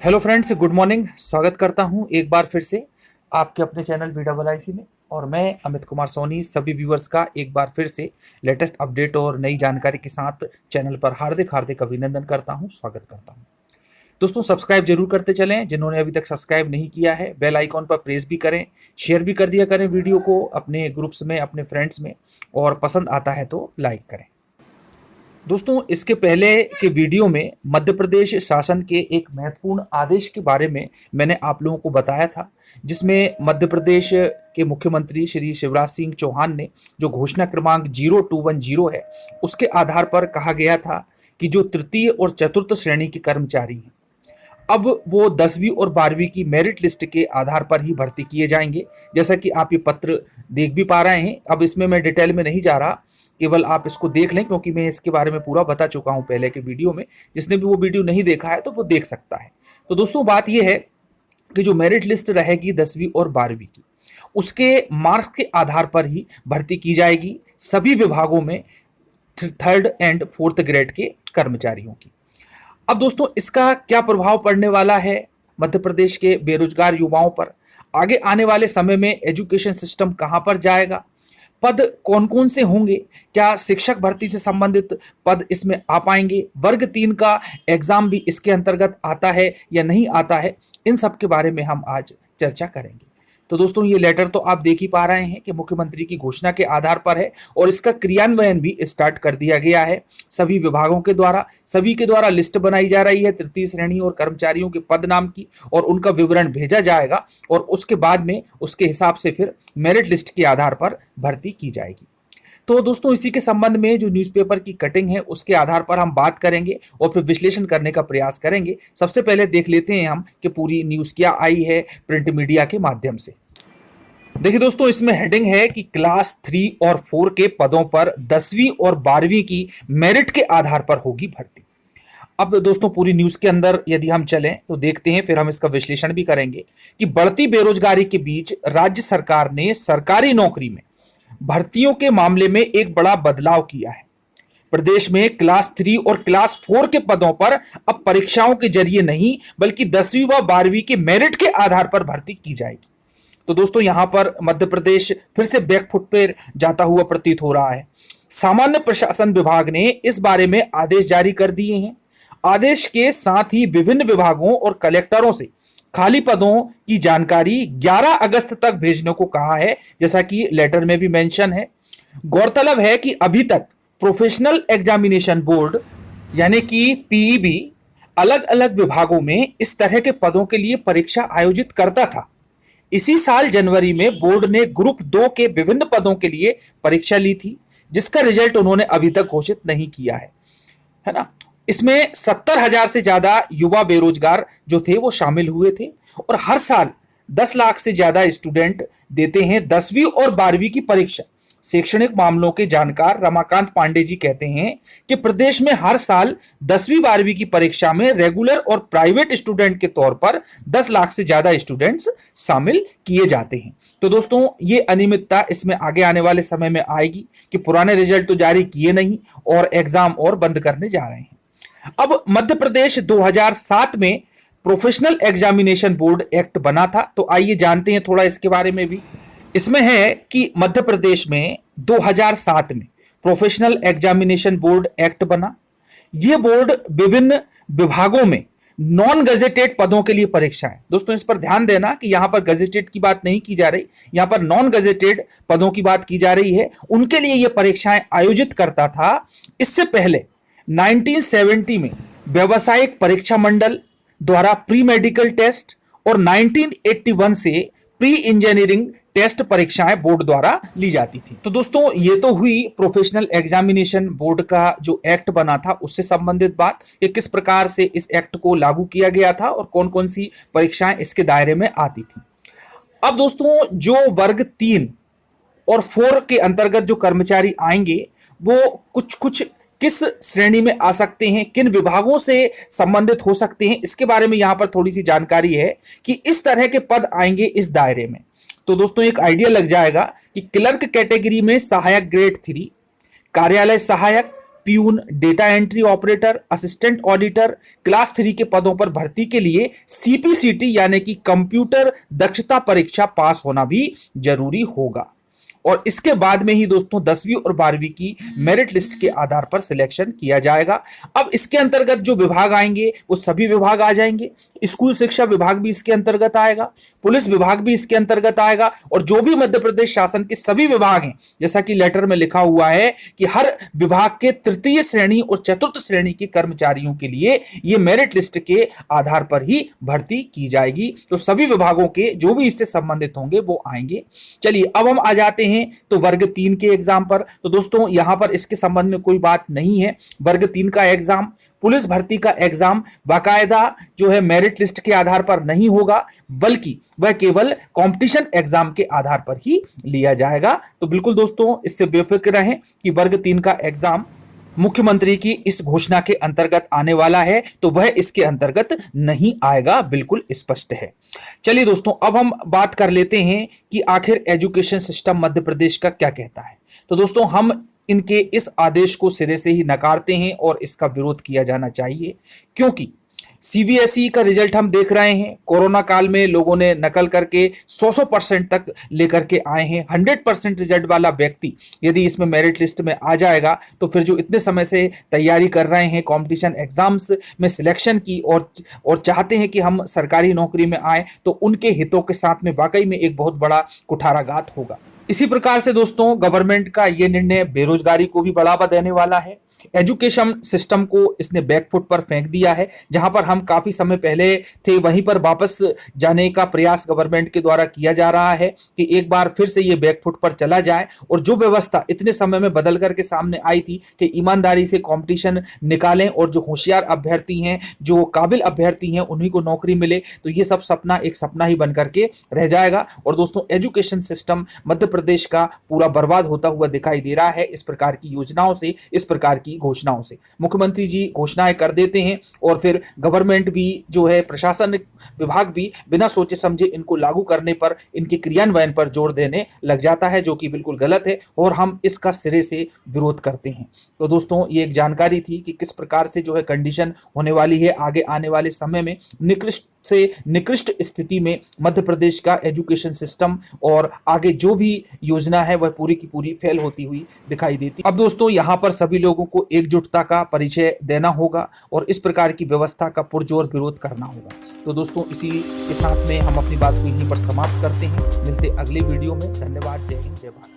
Hello friends, good morning. स्वागत करता हूं एक बार फिर से आपके अपने चैनल VIIC में। और मैं अमित कुमार सोनी सभी व्यूअर्स का एक बार फिर से लेटेस्ट अपडेट और नई जानकारी के साथ चैनल पर हार्दिक हार्दिक अभिनंदन करता हूं, स्वागत करता हूं। दोस्तों, सब्सक्राइब जरूर करते चलें। जिन्होंने अभी तक सब्सक्राइब नहीं किया है, बेल आइकॉन पर प्रेस भी करें, शेयर भी कर दिया करें वीडियो को अपने ग्रुप्स में, अपने फ्रेंड्स में, और पसंद आता है तो लाइक करें। दोस्तों, इसके पहले के वीडियो में मध्य प्रदेश शासन के एक महत्वपूर्ण आदेश के बारे में मैंने आप लोगों को बताया था, जिसमें मध्य प्रदेश के मुख्यमंत्री श्री शिवराज सिंह चौहान ने जो घोषणा क्रमांक 0210 है, उसके आधार पर कहा गया था कि जो तृतीय और चतुर्थ श्रेणी के कर्मचारी हैं, अब वो 10वीं और 12वीं की मेरिट लिस्ट के आधार पर ही भर्ती किए जाएंगे। जैसा कि आप ये पत्र देख भी पा रहे हैं। अब इसमें मैं डिटेल में नहीं जा रहा, केवल आप इसको देख लें, क्योंकि मैं इसके बारे में पूरा बता चुका हूं पहले के वीडियो में। जिसने भी वो वीडियो नहीं देखा है तो वो देख सकता है। तो दोस्तों, बात यह है कि जो मेरिट लिस्ट रहेगी 10वीं और 12वीं की, उसके मार्क्स के आधार पर ही भर्ती की जाएगी सभी विभागों में थर्ड एंड फोर्थ ग्रेड के कर्मचारियों की। अब दोस्तों, इसका क्या प्रभाव पड़ने वाला है मध्य प्रदेश के बेरोजगार युवाओं पर? आगे आने वाले समय में एजुकेशन सिस्टम कहां पर जाएगा? पद कौन कौन से होंगे? क्या शिक्षक भर्ती से संबंधित पद इसमें आ पाएंगे? वर्ग 3 का एग्जाम भी इसके अंतर्गत आता है या नहीं आता है? इन सब के बारे में हम आज चर्चा करेंगे। तो दोस्तों, ये लेटर तो आप देख ही पा रहे हैं कि मुख्यमंत्री की घोषणा के आधार पर है, और इसका क्रियान्वयन भी स्टार्ट कर दिया गया है सभी विभागों के द्वारा। सभी के द्वारा लिस्ट बनाई जा रही है तृतीय श्रेणी और कर्मचारियों के पद नाम की, और उनका विवरण भेजा जाएगा, और उसके बाद में उसके हिसाब से फिर मेरिट लिस्ट के आधार पर भर्ती की जाएगी। तो दोस्तों, इसी के संबंध में जो न्यूज़पेपर की कटिंग है उसके आधार पर हम बात करेंगे और फिर विश्लेषण करने का प्रयास करेंगे। सबसे पहले देख लेते हैं हम कि पूरी न्यूज़ क्या आई है प्रिंट मीडिया के माध्यम से। देखिए दोस्तों, इसमें हेडिंग है कि क्लास 3 और 4 के पदों पर 10वीं और 12वीं की मेरिट के आधार पर होगी भर्ती। अब दोस्तों, पूरी न्यूज़ के अंदर यदि हम चलें तो देखते हैं, फिर हम इसका विश्लेषण भी करेंगे कि बढ़ती बेरोजगारी के बीच राज्य सरकार ने सरकारी नौकरी में भर्तियों के मामले में एक बड़ा बदलाव किया है। प्रदेश में क्लास 3 और क्लास 4 के पदों पर अब परीक्षाओं के जरिए नहीं, बल्कि 10वीं व 12वीं के मेरिट के आधार पर भर्ती की जाएगी। तो दोस्तों, यहां पर मध्य प्रदेश फिर से बैकफुट पर जाता हुआ प्रतीत हो रहा है। सामान्य प्रशासन विभाग ने इस बारे में आदेश जारी कर दिए हैं। आदेश के साथ ही विभिन्न विभागों और कलेक्टरों से खाली पदों की जानकारी 11 अगस्त तक भेजने को कहा है, जैसा कि लेटर में भी मेंशन है। गौरतलब है कि अभी तक प्रोफेशनल एग्जामिनेशन बोर्ड यानी कि पीईबी अलग अलग विभागों में इस तरह के पदों के लिए परीक्षा आयोजित करता था। इसी साल जनवरी में बोर्ड ने ग्रुप 2 के विभिन्न पदों के लिए परीक्षा ली थी, जिसका रिजल्ट उन्होंने अभी तक घोषित नहीं किया है ना। इसमें 70,000 से ज्यादा युवा बेरोजगार जो थे वो शामिल हुए थे, और हर साल 10 लाख से ज्यादा स्टूडेंट देते हैं 10वीं और 12वीं की परीक्षा। शैक्षणिक मामलों के जानकार रमाकांत पांडे जी कहते हैं कि प्रदेश में हर साल 10वीं 12वीं की परीक्षा में रेगुलर और प्राइवेट स्टूडेंट के तौर पर 10 लाख से ज्यादा स्टूडेंट्स शामिल किए जाते हैं। तो दोस्तों, ये अनियमितता इसमें आगे आने वाले समय में आएगी कि पुराने रिजल्ट तो जारी किए नहीं और एग्जाम और बंद करने जा रहे हैं। अब मध्य प्रदेश 2007 में प्रोफेशनल एग्जामिनेशन बोर्ड एक्ट बना था, तो आइए जानते हैं थोड़ा इसके बारे में भी। इसमें है कि मध्य प्रदेश में 2007 में प्रोफेशनल एग्जामिनेशन बोर्ड एक्ट बना। यह बोर्ड विभिन्न विभागों में नॉन गजेटेड पदों के लिए परीक्षाएं, दोस्तों इस पर ध्यान देना कि यहां पर गजेटेड की बात नहीं की जा रही, यहां पर नॉन गजेटेड पदों की बात की जा रही है, उनके लिए यह परीक्षाएं आयोजित करता था। इससे पहले 1970 में व्यावसायिक परीक्षा मंडल द्वारा प्री मेडिकल टेस्ट और 1981 से प्री इंजीनियरिंग टेस्ट परीक्षाएं बोर्ड द्वारा ली जाती थी। तो दोस्तों, ये तो हुई प्रोफेशनल एग्जामिनेशन बोर्ड का जो एक्ट बना था उससे संबंधित बात, कि किस प्रकार से इस एक्ट को लागू किया गया था और कौन कौन सी परीक्षाएं इसके दायरे में आती थी। अब दोस्तों, जो वर्ग 3 और 4 के अंतर्गत जो कर्मचारी आएंगे वो कुछ कुछ किस श्रेणी में आ सकते हैं, किन विभागों से संबंधित हो सकते हैं, इसके बारे में यहां पर थोड़ी सी जानकारी है कि इस तरह के पद आएंगे इस दायरे में। तो दोस्तों, एक आइडिया लग जाएगा कि क्लर्क कैटेगरी में सहायक ग्रेड 3, कार्यालय सहायक, peon, data entry operator, assistant auditor, class 3 के पदों पर भर्ती के लिए सीपीसीटी यानी कि कंप्यूटर दक्षता परीक्षा पास होना भी जरूरी होगा। और इसके बाद में ही दोस्तों 10वीं और 12वीं की मेरिट लिस्ट के आधार पर सिलेक्शन किया जाएगा। अब इसके अंतर्गत जो विभाग आएंगे वो सभी विभाग आ जाएंगे। स्कूल शिक्षा विभाग भी इसके अंतर्गत आएगा, पुलिस विभाग भी इसके अंतर्गत आएगा, और जो भी मध्य प्रदेश शासन के सभी विभाग हैं, जैसा कि लेटर में लिखा हुआ है कि हर विभाग के तृतीय श्रेणी और चतुर्थ श्रेणी के कर्मचारियों के लिए यह मेरिट लिस्ट के आधार पर ही भर्ती की जाएगी। तो सभी विभागों के जो भी इससे संबंधित होंगे वो आएंगे। चलिए अब हम आ जाते हैं तो वर्ग 3 के एग्जाम पर। तो दोस्तों यहां पर इसके संबंध में कोई बात नहीं है। वर्ग 3 का एग्जाम, पुलिस भर्ती का एग्जाम बाकायदा जो है मेरिट लिस्ट के आधार पर नहीं होगा, बल्कि वह केवल कंपटीशन एग्जाम के आधार पर ही लिया जाएगा। तो बिल्कुल दोस्तों इससे बेफिक्र रहें कि वर्ग 3 का एग्जाम मुख्यमंत्री की इस घोषणा के अंतर्गत आने वाला है, तो वह इसके अंतर्गत नहीं आएगा, बिल्कुल स्पष्ट है। चलिए दोस्तों अब हम बात कर लेते हैं कि आखिर एजुकेशन सिस्टम मध्य प्रदेश का क्या कहता है। तो दोस्तों हम इनके इस आदेश को सिरे से ही नकारते हैं और इसका विरोध किया जाना चाहिए, क्योंकि सीबीएसई का रिजल्ट हम देख रहे हैं। कोरोना काल में लोगों ने नकल करके 100% तक लेकर के आए हैं। 100% रिजल्ट वाला व्यक्ति यदि इसमें मेरिट लिस्ट में आ जाएगा तो फिर जो इतने समय से तैयारी कर रहे हैं कंपटीशन एग्जाम्स में सिलेक्शन की और चाहते हैं कि हम सरकारी नौकरी में आए, तो उनके हितों के साथ में वाकई में एक बहुत बड़ा कुठाराघात होगा। इसी प्रकार से दोस्तों गवर्नमेंट का यह निर्णय बेरोजगारी को भी बढ़ावा देने वाला है। एजुकेशन सिस्टम को इसने बैकफुट पर फेंक दिया है। जहां पर हम काफी समय पहले थे वहीं पर वापस जाने का प्रयास गवर्नमेंट के द्वारा किया जा रहा है कि एक बार फिर से ये बैकफुट पर चला जाए, और जो व्यवस्था इतने समय में बदल करके सामने आई थी कि ईमानदारी से कंपटीशन निकालें और जो होशियार अभ्यर्थी हैं, जो काबिल अभ्यर्थी हैं, उन्हीं को नौकरी मिले, तो ये सब सपना एक सपना ही बन करके रह जाएगा। और दोस्तों एजुकेशन सिस्टम मध्य प्रदेश का पूरा बर्बाद होता हुआ दिखाई दे रहा है इस प्रकार की योजनाओं से, इस प्रकार की घोषणाओं से। मुख्यमंत्री जी घोषणाएं कर देते हैं और फिर गवर्नमेंट भी जो है, प्रशासन विभाग भी बिना सोचे समझे इनको लागू करने पर, इनके क्रियान्वयन पर जोर देने लग जाता है, जो कि बिल्कुल गलत है और हम इसका सिरे से विरोध करते हैं। तो दोस्तों ये एक जानकारी थी कि किस प्रकार से जो है कंडीशन होने वाली है आगे आने वाले समय में। निकृष्ट से निकृष्ट स्थिति में मध्य प्रदेश का एजुकेशन सिस्टम और आगे जो भी योजना है वह पूरी की पूरी फेल होती हुई दिखाई देती। अब दोस्तों यहाँ पर सभी लोगों को एकजुटता का परिचय देना होगा और इस प्रकार की व्यवस्था का पुरजोर विरोध करना होगा। तो दोस्तों इसी के साथ में हम अपनी बात को यहीं पर समाप्त करते हैं। मिलते अगले वीडियो में। धन्यवाद। जय हिंद, जय भारत।